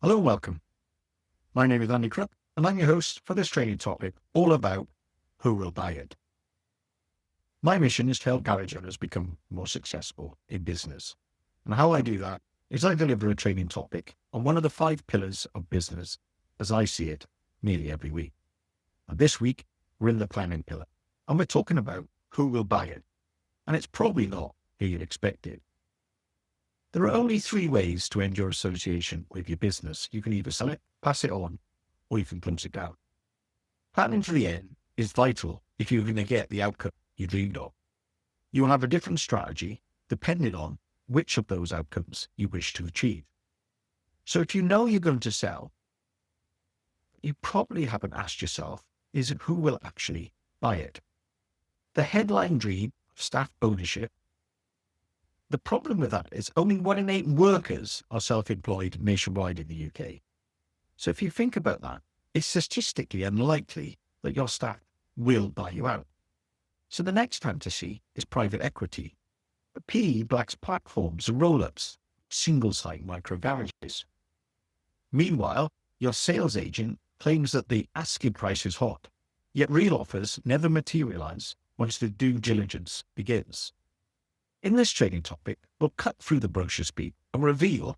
Hello and welcome. My name is Andy Krupp, and I'm your host for this training topic all about who will buy it. My mission is to help garage owners become more successful in business. And how I do that is I deliver a training topic on one of the 5 pillars of business as I see it nearly every week. And this week, we're in the planning pillar, and we're talking about who will buy it. And it's probably not who you'd expect it. There are only 3 ways to end your association with your business. You can either sell it, pass it on, or you can close it down. Planning for the end is vital if you're going to get the outcome you dreamed of. You will have a different strategy depending on which of those outcomes you wish to achieve. So if you know you're going to sell, you probably haven't asked yourself, is who will actually buy it? The headline dream of staff ownership. The problem with that is only 1 in 8 workers are self-employed nationwide in the UK. So if you think about that, it's statistically unlikely that your staff will buy you out. So the next fantasy is private equity. The PE backs platforms and roll-ups, single-site micro garages. Meanwhile, your sales agent claims that the asking price is hot, yet real offers never materialise once the due diligence begins. In this training topic, we'll cut through the brochure speak and reveal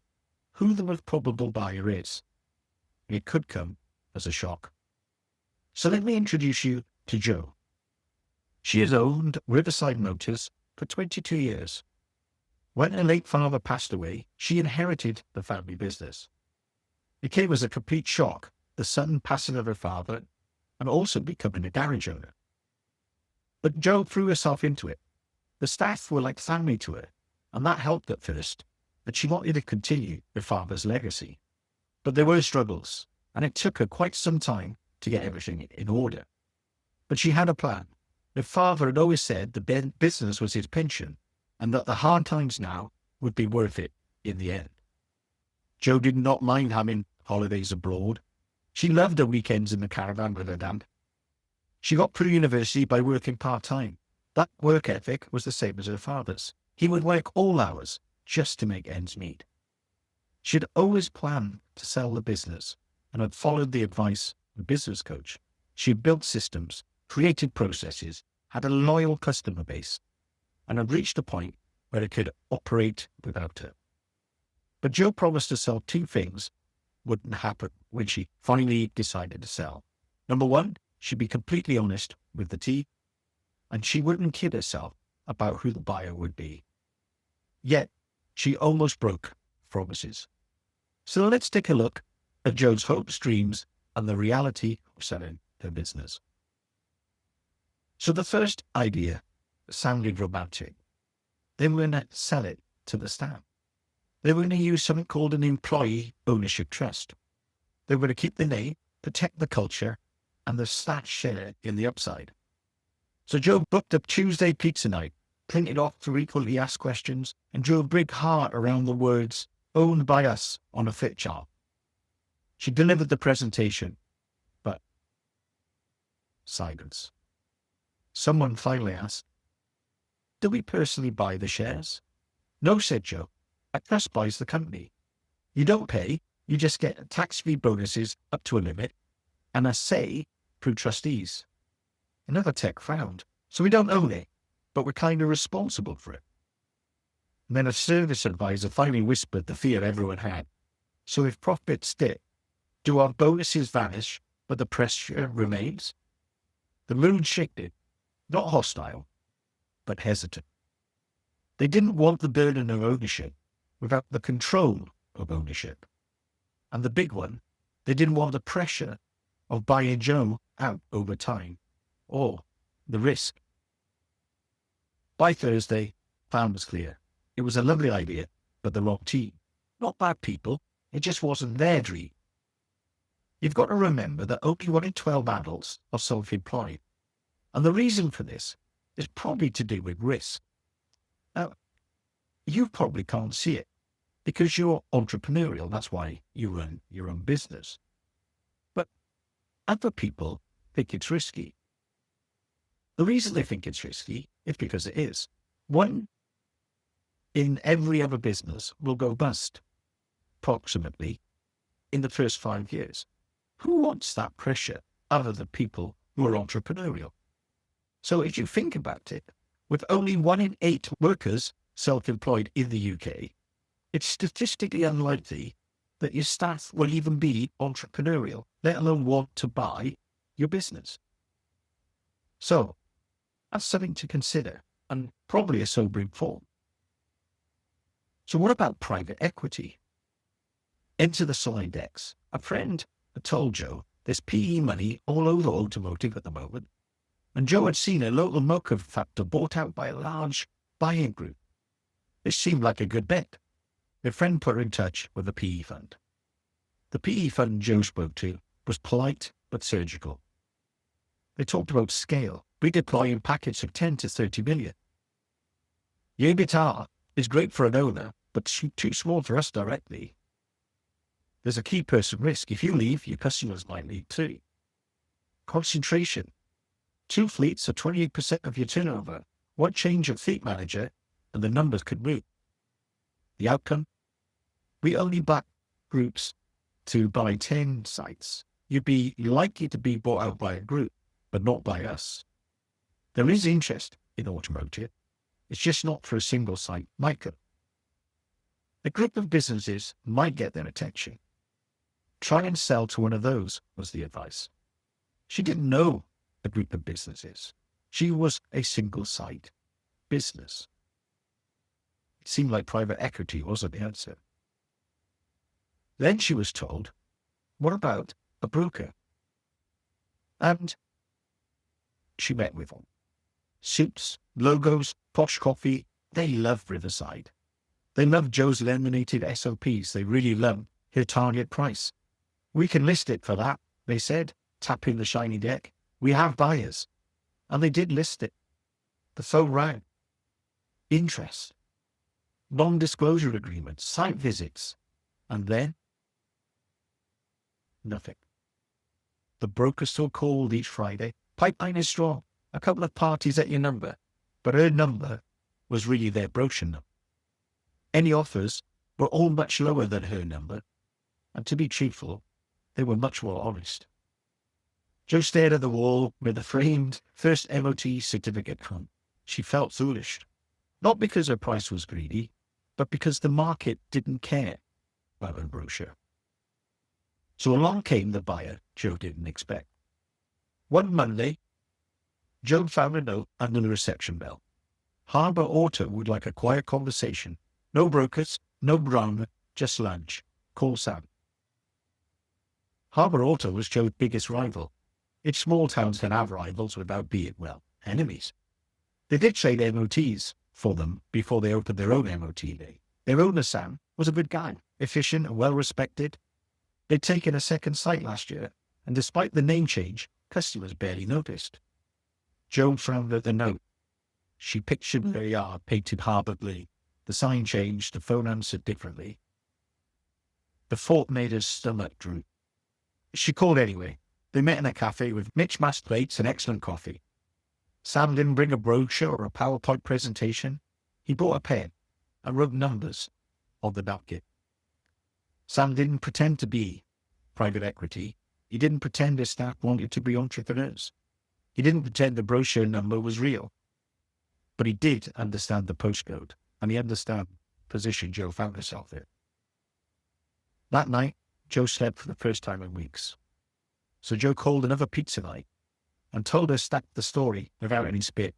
who the most probable buyer is. It could come as a shock. So let me introduce you to Jo. She has owned Riverside Motors for 22 years. When her late father passed away, she inherited the family business. It came as a complete shock, the son passing of her father and also becoming a garage owner. But Jo threw herself into it. The staff were like family to her, and that helped at first, but she wanted to continue her father's legacy. But there were struggles, and it took her quite some time to get everything in order. But she had a plan. Her father had always said the business was his pension, and that the hard times now would be worth it in the end. Jo did not mind having holidays abroad. She loved her weekends in the caravan with her dad. She got through university by working part-time. That work ethic was the same as her father's. He would work all hours just to make ends meet. She had always planned to sell the business and had followed the advice of a business coach. She had built systems, created processes, had a loyal customer base, and had reached a point where it could operate without her. But Jo promised herself 2 things wouldn't happen when she finally decided to sell. Number 1, she'd be completely honest with the team, and she wouldn't kid herself about who the buyer would be. Yet, she almost broke promises. So let's take a look at Jo's hopes, dreams, and the reality of selling her business. So the first idea sounded romantic. They were going to sell it to the staff. They were going to use something called an employee ownership trust. They were going to keep the name, protect the culture, and the staff share in the upside. So Jo booked a Tuesday pizza night, printed off frequently asked questions, and drew a big heart around the words owned by us on a fit chart. She delivered the presentation, but silence. Someone finally asked, "Do we personally buy the shares?" "No," said Jo. "A trust buys the company. You don't pay, you just get tax-free bonuses up to a limit and a say through trustees." Another tech frowned. "So we don't own it, but we're kind of responsible for it." And then a service advisor finally whispered the fear everyone had. "So if profits dip, do our bonuses vanish, but the pressure remains?" The mood shifted, not hostile, but hesitant. They didn't want the burden of ownership without the control of ownership. And the big one, they didn't want the pressure of buying Jo out over time, or the risk. By Thursday, plan was clear. It was a lovely idea, but the wrong team. Not bad people, it just wasn't their dream. You've got to remember that only 1 in 12 adults are self-employed. And the reason for this is probably to do with risk. Now, you probably can't see it because you're entrepreneurial. That's why you run your own business. But other people think it's risky. The reason they think it's risky is because it is. 1 in every other business will go bust, approximately in the first 5 years. Who wants that pressure other than people who are entrepreneurial? So if you think about it, with only 1 in 8 workers self-employed in the UK, it's statistically unlikely that your staff will even be entrepreneurial, let alone want to buy your business. So that's something to consider, and probably a sobering thought. So what about private equity? Enter the slide decks. A friend had told Joe there's PE money all over automotive at the moment, and Joe had seen a local motor factor bought out by a large buying group. This seemed like a good bet. Their friend put her in touch with a PE fund. The PE fund Joe spoke to was polite but surgical. They talked about scale, redeploying package of 10 to 30 million. The EBITDA is great for an owner, but too small for us directly. There's a key person risk. If you leave, your customers might leave too. Concentration. 2 fleets are 28% of your turnover. One change of fleet manager and the numbers could move. The outcome? We only back groups to buy 10 sites. You'd be likely to be bought out by a group, but not by us. There is interest in automotive. It's just not for a single site, Michael. A group of businesses might get their attention. Try and sell to one of those, was the advice. She didn't know a group of businesses. She was a single site business. It seemed like private equity wasn't the answer. Then she was told, what about a broker? And she met with them. Suits, logos, posh coffee. They love Riverside. They love Joe's laminated SOPs. They really love her target price. We can list it for that, they said, tapping the shiny deck. We have buyers. And they did list it. The phone rang. Interest. Non-disclosure agreements, site visits. And then? Nothing. The broker still called each Friday. Pipeline is strong. A couple of parties at your number. But her number was really their brochure number. Any offers were all much lower than her number. And to be truthful, they were much more honest. Joe stared at the wall where the framed first MOT certificate hung. She felt foolish. Not because her price was greedy, but because the market didn't care about her brochure. So along came the buyer Joe didn't expect. One Monday, Joe found a note under the reception bell. Harbour Auto would like a quiet conversation. No brokers, no drama, just lunch. Call Sam. Harbour Auto was Joe's biggest rival. Its small towns can have rivals without being, well, enemies. They did trade MOTs for them before they opened their own MOT day. Their owner, Sam, was a good guy, efficient and well-respected. They'd taken a second site last year, and despite the name change, customers barely noticed. Joe frowned at the note. She pictured their yard painted Harbour blue. The sign changed, the phone answered differently. The thought made her stomach droop. She called anyway. They met in a cafe with mixed plates and excellent coffee. Sam didn't bring a brochure or a PowerPoint presentation. He brought a pen and wrote numbers on the napkin. Sam didn't pretend to be private equity. He didn't pretend his staff wanted to be entrepreneurs. He didn't pretend the brochure number was real. But he did understand the postcode, and he understood the position Joe found herself in. That night, Joe slept for the first time in weeks. So Joe called another pizza night and told her stack the story without any spit.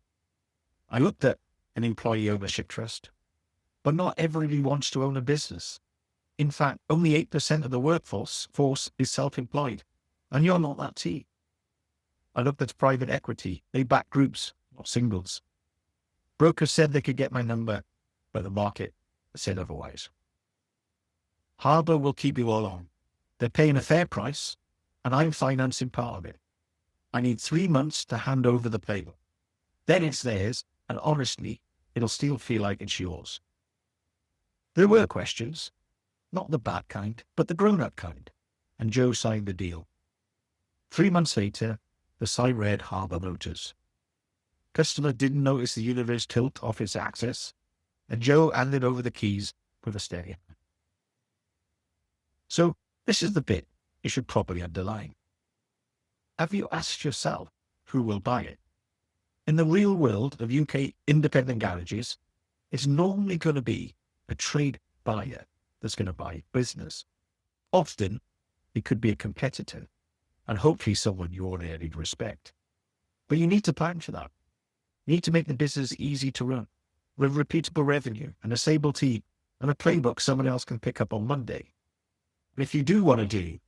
I looked at an employee ownership trust, but not everybody wants to own a business. In fact, only 8% of the workforce is self-employed, and you're not that team. I looked at private equity. They back groups, not singles. Brokers said they could get my number, but the market said otherwise. Harbour will keep you all on. They're paying a fair price, and I'm financing part of it. I need 3 months to hand over the playbook. Then it's theirs, and honestly, it'll still feel like it's yours. There were questions, not the bad kind, but the grown-up kind, and Joe signed the deal. 3 months later, the site read Harbour Motors. Customer didn't notice the universe tilt off its axis, and Joe handed over the keys with a steady hand. So, This is the bit you should probably underline. Have you asked yourself who will buy it? In the real world of UK independent garages, it's normally going to be a trade buyer that's going to buy business. Often, it could be a competitor, and hopefully someone you already respect. But you need to plan for that. You need to make the business easy to run, with repeatable revenue and a stable team and a playbook someone else can pick up on Monday. And if you do want to do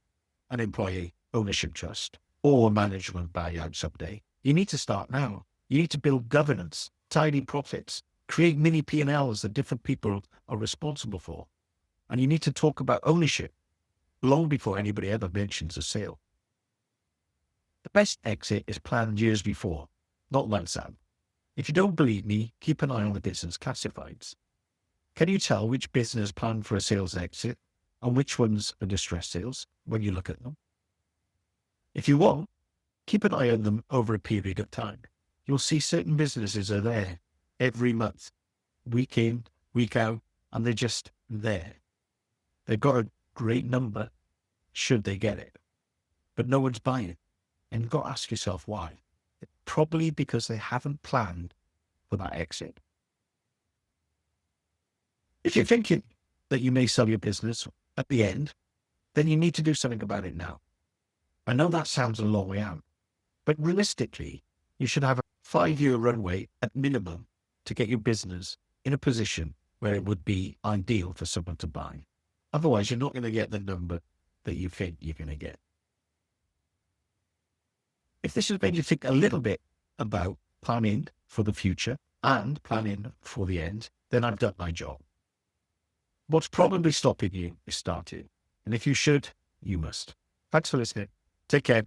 an employee ownership trust or a management buyout someday, you need to start now. You need to build governance, tidy profits, create mini P&Ls that different people are responsible for. And you need to talk about ownership long before anybody ever mentions a sale. The best exit is planned years before, not months out. If you don't believe me, keep an eye on the business classifieds. Can you tell which business planned for a sales exit and which ones are distress sales when you look at them? If you want, keep an eye on them over a period of time. You'll see certain businesses are there every month, week in, week out, and they're just there. They've got a great number, should they get it, but no one's buying it. And you've got to ask yourself why. It's probably because they haven't planned for that exit. If you're thinking that you may sell your business at the end, then you need to do something about it now. I know that sounds a long way out, but realistically, you should have a 5-year runway at minimum to get your business in a position where it would be ideal for someone to buy. Otherwise, you're not going to get the number that you think you're going to get. If this has made you think a little bit about planning for the future and planning for the end, then I've done my job. What's probably stopping you is starting. And if you should, you must. Thanks for listening. Take care.